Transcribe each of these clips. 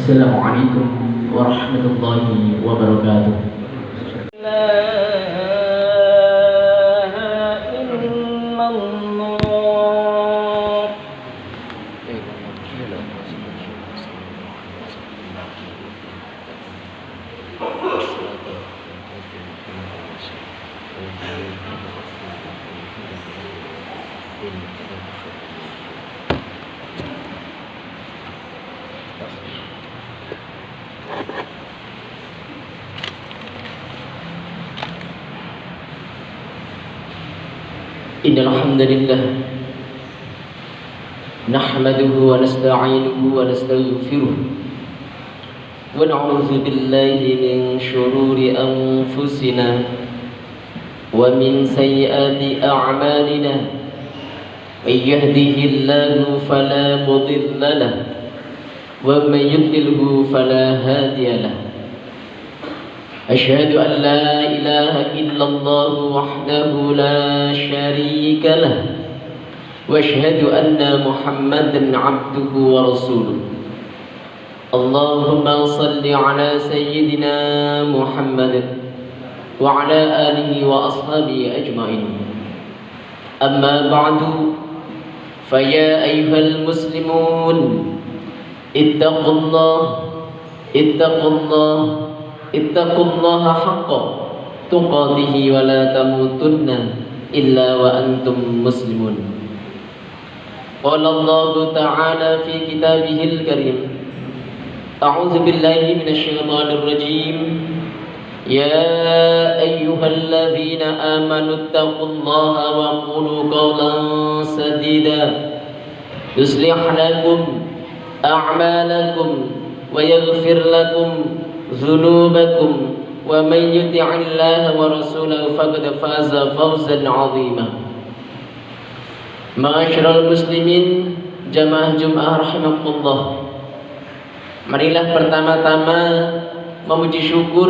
Assalamualaikum warahmatullahi wabarakatuh. Innal hamdalillah nahmaduhu wa nasta'inuhu wa nastaghfiruh wa na'udzu billahi min shururi anfusina wa min sayyiati a'malina may yahdihillahu fala mudilla lahu wa may yudlilhu fala hadiya lahu. أشهد أن لا إله إلا الله وحده لا شريك له وأشهد أن محمدا عبده ورسوله. اللهم صل على سيدنا محمد وعلى آله وأصحابه أجمعين. أما بعد فيا أيها المسلمون اتقوا الله ittaqullaha haqqa tuqatih wa la tamutunna illa wa antum muslimun. Qala Allah ta'ala fi kitabihil karim, a'udzu billahi minasy syaithanir rajim. Ya ayyuhalladzina amanu ittaqullaha wa qulu qawlan sadida yuslih lakum a'malakum wa yaghfir lakum ذنوبكم ومن يطع الله ورسوله فقد فاز فوزا عظيما. Ma'asyiral muslimin, jamaah Jumat rahimakumullah. Marilah pertama-tama memuji syukur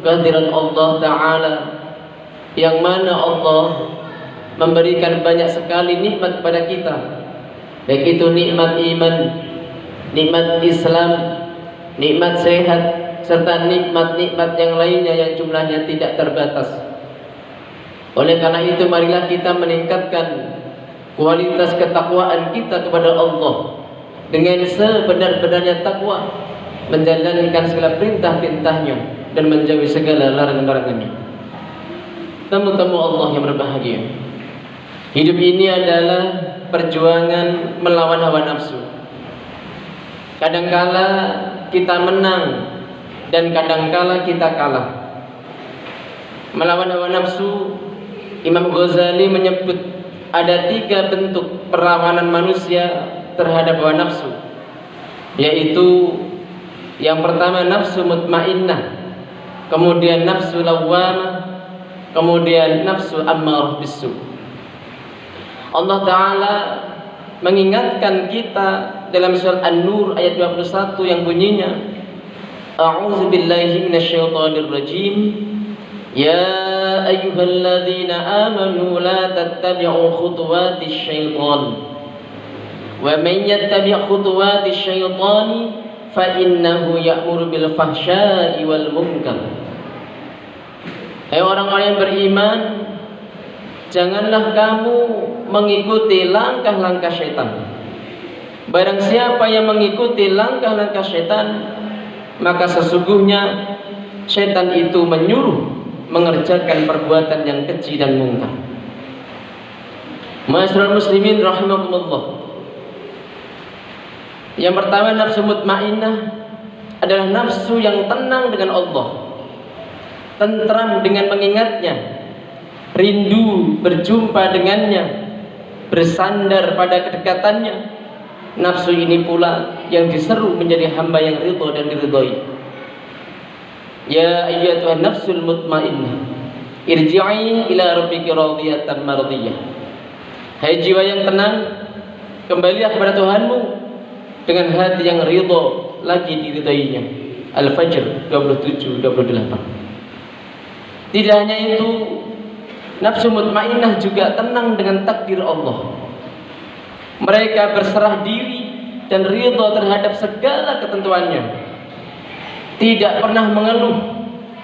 kehadirat Allah Ta'ala, yang mana Allah memberikan banyak sekali nikmat kepada kita, baik itu nikmat iman, nikmat Islam, nikmat sehat, serta nikmat-nikmat yang lainnya yang jumlahnya tidak terbatas. Oleh karena itu, marilah kita meningkatkan kualitas ketakwaan kita kepada Allah dengan sebenar-benarnya takwa, menjalankan segala perintah-perintahnya dan menjauhi segala larangan-larangannya. Tamu-tamu Allah yang berbahagia, hidup ini adalah perjuangan melawan hawa nafsu. Kadangkala kita menang dan kadangkala kita kalah. Melawan hawa nafsu, Imam Ghazali menyebut ada 3 bentuk perlawanan manusia terhadap hawa nafsu, yaitu yang pertama nafsu mutmainnah, kemudian nafsu lawwamah, kemudian nafsu ammarah bisu. Allah Ta'ala mengingatkan kita dalam surat An-Nur ayat 21 yang bunyinya, A'udzu billahi minasyaitonir rajim. Ya ayyuhalladzina amanu la tattabi'u khutuwatis syaitan. Wa man yattabi' khutuwatis syaitani fa innahu ya'muru bil fahsya'i wal munkar. Hai orang-orang yang beriman, janganlah kamu mengikuti langkah-langkah syaitan. Barang siapa yang mengikuti langkah-langkah syaitan, maka sesungguhnya syaitan itu menyuruh mengerjakan perbuatan yang keji dan mungkar. Ma'asyiral muslimin rahimakumullah. Yang pertama, nafsu mutmainnah adalah nafsu yang tenang dengan Allah, tentram dengan mengingatnya, rindu berjumpa dengannya, bersandar pada kedekatannya. Nafsu ini pula yang diseru menjadi hamba yang ridha dan diridhai. Ya ayyatuhan nafsul mutmainnah, irji'i ila rabbiki radiyatan mardiyah. Hai jiwa yang tenang, kembalilah kepada Tuhanmu dengan hati yang ridha lagi diridainya. Al-Fajr 27-28. Tidak hanya itu, nafsu mutmainnah juga tenang dengan takdir Allah. Mereka berserah diri dan ridha terhadap segala ketentuannya. tidak pernah mengeluh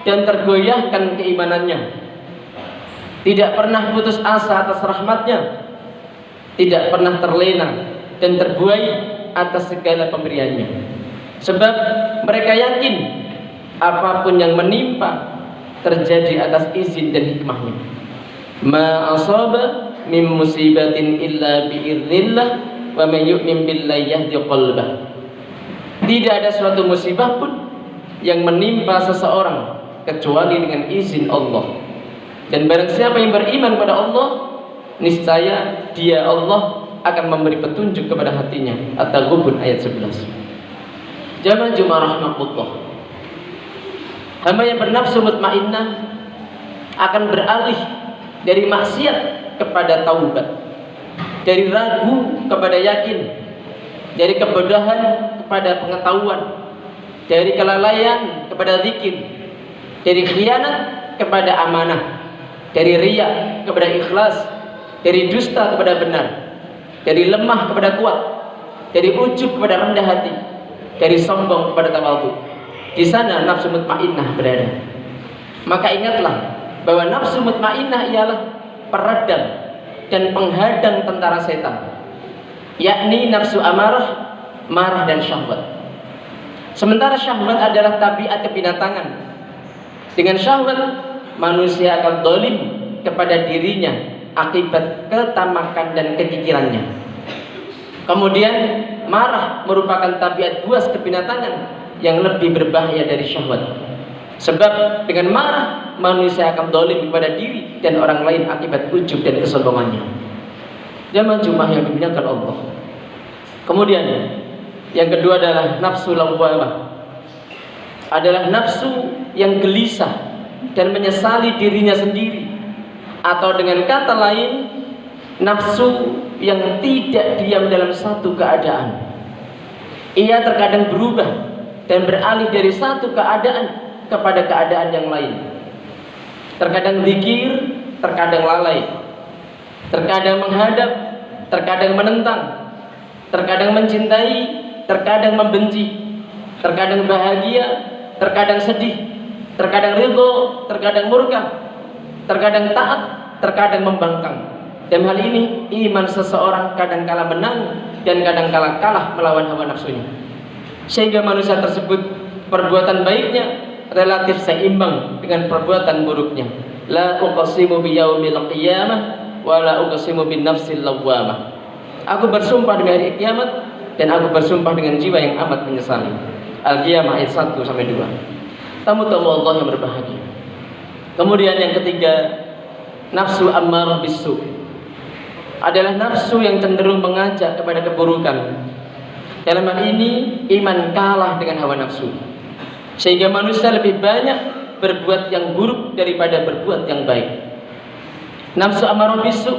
dan tergoyahkan keimanannya, tidak pernah putus asa atas rahmatnya, tidak pernah terlena dan terbuai atas segala pemberiannya. Sebab mereka yakin apapun yang menimpa terjadi atas izin dan hikmahnya. Ma asaba min musibatin illa biiznillah wa may yu'min billahi yahdi qalbah. Tidak ada suatu musibah pun yang menimpa seseorang kecuali dengan izin Allah. Dan barang siapa yang beriman pada Allah, niscaya dia Allah akan memberi petunjuk kepada hatinya. At-Taghabun ayat 11. Jamaah Jumat rahmatullah. Hamba yang bernafsu mutmainnah akan beralih dari maksiat kepada taubat, dari ragu kepada yakin, dari kebodohan kepada pengetahuan, dari kelalaian kepada zikir, dari khianat kepada amanah, dari riya kepada ikhlas, dari dusta kepada benar, dari lemah kepada kuat, dari ujub kepada rendah hati, dari sombong kepada tawadhu. Di sana nafsu mutmainnah berada. Maka ingatlah bahwa nafsu mutmainnah ialah peredam dan penghadang tentara setan, yakni nafsu amarah, marah dan syahwat. Sementara syahwat adalah tabiat kebinatangan. Dengan syahwat manusia akan zalim kepada dirinya akibat ketamakan dan kekikirannya. Kemudian marah merupakan tabiat buas kebinatangan yang lebih berbahaya dari syahwat. Sebab dengan marah manusia akan zalim kepada diri dan orang lain akibat ujub dan kesombongannya. Jamaah Jumat yang dimuliakan Allah. Kemudian yang kedua adalah nafsu lawwamah. Adalah nafsu yang gelisah dan menyesali dirinya sendiri, atau dengan kata lain nafsu yang tidak diam dalam satu keadaan. Ia terkadang berubah dan beralih dari satu keadaan kepada keadaan yang lain. Terkadang zikir, terkadang lalai, terkadang menghadap, terkadang menentang, terkadang mencintai, terkadang membenci, terkadang bahagia, terkadang sedih, terkadang ridho, terkadang murka, terkadang taat, terkadang membangkang. Dalam hal ini iman seseorang kadang-kala menang dan kadang-kala kalah melawan hawa nafsunya, sehingga manusia tersebut perbuatan baiknya relatif seimbang dengan perbuatan buruknya. La uqsimu biyaumil qiyamah wa la uqsimu bin nafsil lawwamah. Aku bersumpah dengan hari kiamat dan aku bersumpah dengan jiwa yang amat menyesali. Al-Qiyamah ayat 1 sampai 2. Tamu-tamu Allah yang berbahagia. Kemudian yang ketiga, nafsu ammarah bisu, adalah nafsu yang cenderung mengajak kepada keburukan. Dalam hal ini iman kalah dengan hawa nafsu, sehingga manusia lebih banyak berbuat yang buruk daripada berbuat yang baik. Nafsu ammarah bisu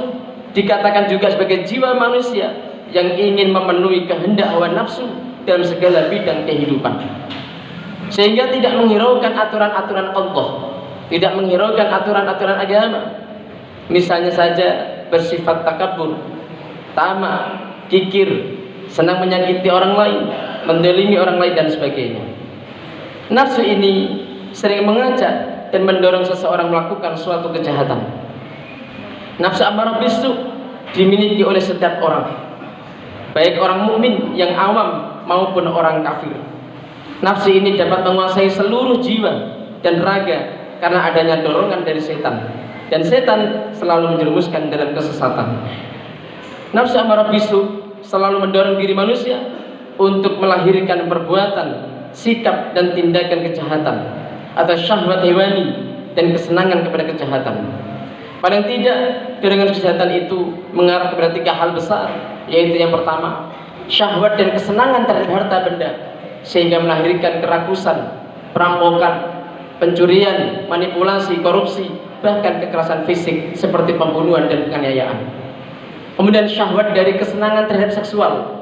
dikatakan juga sebagai jiwa manusia yang ingin memenuhi kehendak hawa nafsu dalam segala bidang kehidupan, sehingga tidak menghiraukan aturan-aturan Allah, tidak menghiraukan aturan-aturan agama. Misalnya saja bersifat takabur, tamak, kikir, senang menyakiti orang lain, mendolimi orang lain dan sebagainya. Nafsu ini sering mengajak dan mendorong seseorang melakukan suatu kejahatan. Nafsu ammarah bisu dimiliki oleh setiap orang, baik orang mukmin yang awam maupun orang kafir. Nafsu ini dapat menguasai seluruh jiwa dan raga karena adanya dorongan dari setan, dan setan selalu menjerumuskan dalam kesesatan. Nafsu ammarah bisu selalu mendorong diri manusia untuk melahirkan perbuatan, sikap dan tindakan kejahatan atau syahwat hewani dan kesenangan kepada kejahatan. Paling tidak dorongan kejahatan itu mengarah kepada 3 hal besar, yaitu yang pertama, syahwat dan kesenangan terhadap harta benda, sehingga melahirkan kerakusan, perampokan, pencurian, manipulasi, korupsi, bahkan kekerasan fisik seperti pembunuhan dan penganiayaan. Kemudian syahwat dari kesenangan terhadap seksual,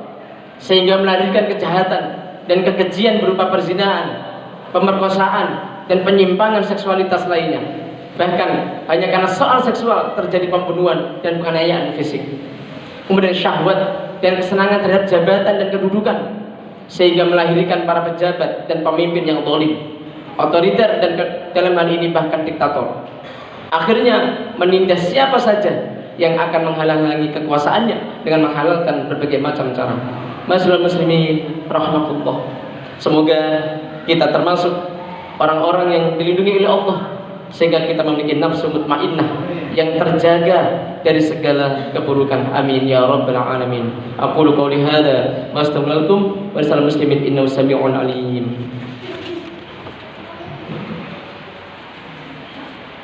sehingga melahirkan kejahatan dan kekejian berupa perzinahan, pemerkosaan dan penyimpangan seksualitas lainnya. Bahkan hanya karena soal seksual terjadi pembunuhan dan penganiayaan fisik. Kemudian syahwat dan kesenangan terhadap jabatan dan kedudukan, sehingga melahirkan para pejabat dan pemimpin yang zalim, otoriter, dan dalam hal ini bahkan diktator. Akhirnya menindas siapa saja yang akan menghalang-halangi kekuasaannya dengan menghalalkan berbagai macam cara. Masyaallah muslimin rahmatullah. Semoga kita termasuk orang-orang yang dilindungi oleh Allah sehingga kita memiliki nafsu mutmainnah yang terjaga dari segala keburukan. Amin ya rabbal alamin. Aqulu qouli hadza wa astaghfirullakum wa lisal muslimin innahu samii'un alim.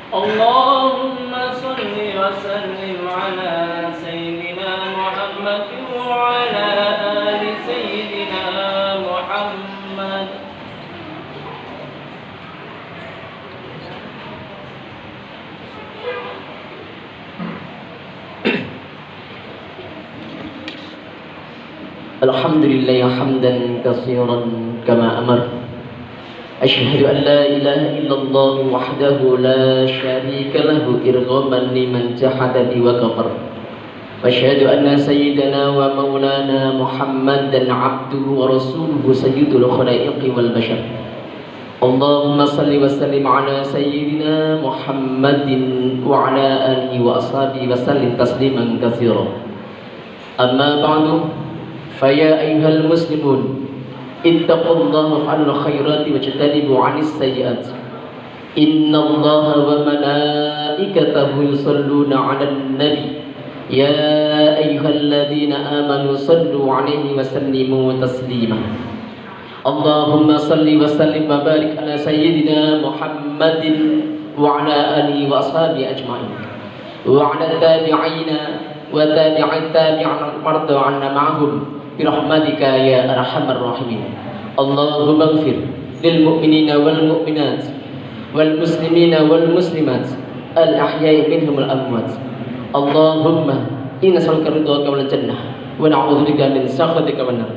Allahumma shalli wa sallim ala sayyidina Muhammad wa ala ali sayyidina Muhammad. Alhamdulillah hamdan katsiran kama amar. Asyhadu an la ilaha illallah wahdahu la syarika lahu irghaman liman jahada bi wa kafar. Wa asyhadu anna sayyidana wa maulana Muhammadan abduhu wa rasuluhu sayyidul khalaiqi wal bashar. Allahumma salli wa sallim ala sayyidina Muhammadin wa ala alihi wa ashabihi wa sallim tasliman katsiran. Amma ba'du, faya ayyuhal muslimun ittaqullaha waf'alul khairati wajtanibu 'anis sayyi'at. Innallaha wa malaikatahu yusholluna 'alan nabi ya ayyuhalladzina amanu shallu 'alaihi wa sallimu taslima. Allahumma shalli wa sallim wa barik ala sayyidina Muhammadin wa ala alihi wa ashabihi ajma'in wa ala tabi'ina wa tabi'at tabi'an marda 'anna ma'hum birahmatika ya arhamar rahimin. Allahumma ighfir lil mu'minina wal mu'minat wal muslimina wal muslimat al ahya'i minhum al amwat. Allahumma inna nas'aluka ridhaka wal jannah wa na'udzubika min sakhatika wan nar.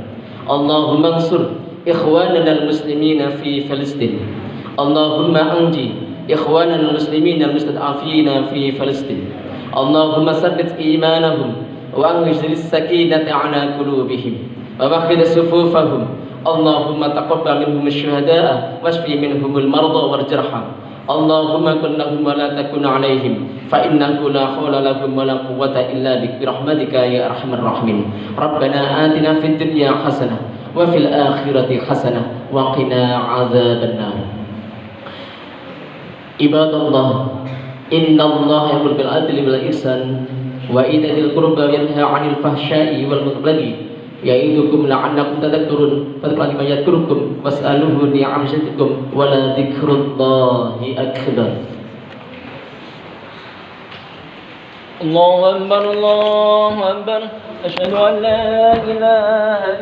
Allahumma ansur ikhwanana al muslimina fi Filistin. Allahumma anji ikhwanana al muslimina al mustad'afina fi Filistin. Allahumma sabbit imanahum wa anzil as-sakinata 'ala qulubihim wa wakhid sufufahum. Allahumma taqabbal minhum asy-syuhada'a washfi minhum al-marda warjirham. Allahumma kun lahum wa la takun 'alaihim fa innahu la hawla lahum wa la quwwata illa bik birahmatika ya arhamar rahimin. Rabbana atina fid dunya hasanah wa fil akhirati hasanah wa qina 'adzabannar. Ibadallah, innallaha ya'muru bil 'adli wal ihsan wa itaa'il qurba wa yanha 'anil fahsya'i wal munkari ya'idukum la'allakum tadhakkarun. Fadhkuruni ma yadhkurukum was'aluhu li'amsatikum wa la dzikrullahi akbar. Allahu akbar, Allahu akbar. Asyhadu an la ilaha